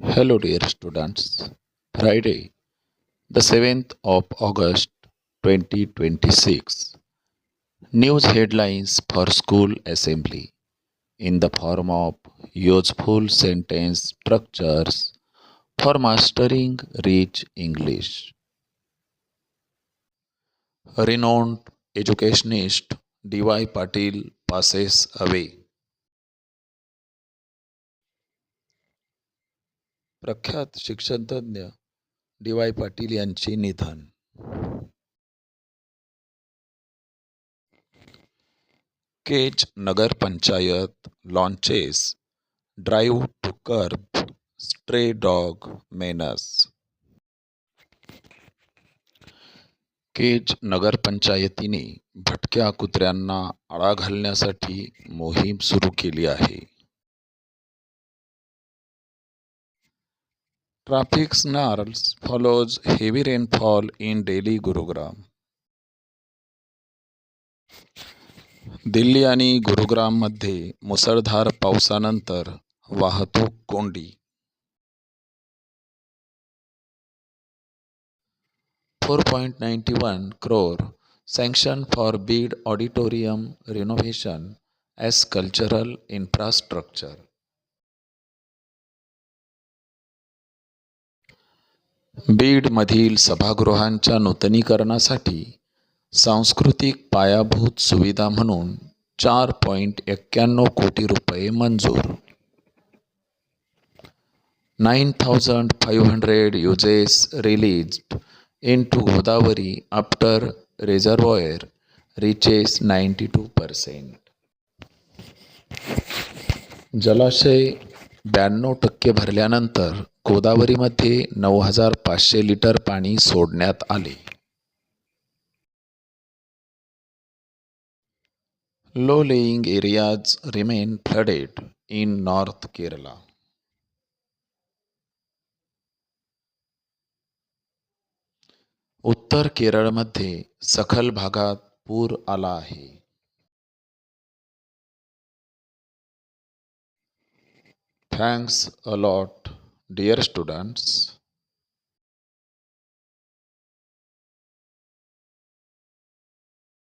Hello, dear students. Friday, the 7th of August 2026. News headlines for school assembly in the form of useful sentence structures for mastering rich English. Renowned educationist D.Y. Patil passes away. प्रख्यात शिक्षणतज्ञ DY. Patil यांचे निधन. केज नगर panchayat launches drive to curb stray dog menace. Kaij नगरपंचायतीने भटक्या कुत्र्यांना आळा घालण्यासाठी मोहीम सुरू केली आहे. Traffic snarls follows heavy rainfall in Delhi, Gurugram. Delhi आणि गुरुग्राममध्ये मुसळधार पावसानंतर वाहतूक कोंडी. 4.91 crore sanction for Beed auditorium renovation as cultural infrastructure. बीडमधील सभागृहांच्या नूतनीकरणासाठी सांस्कृतिक पायाभूत सुविधा म्हणून 4.91 कोटी रुपये मंजूर. 9,500 uses released into Godavari after reservoir reaches 92%. जलाशय 92% भरल्यानंतर गोदावरीमध्ये 9,500 लिटर पाणी सोडण्यात आले. Low-lying areas remain flooded in North Kerala. उत्तर केरळमध्ये सखल भागात पूर आला आहे. Thanks a lot, dear students.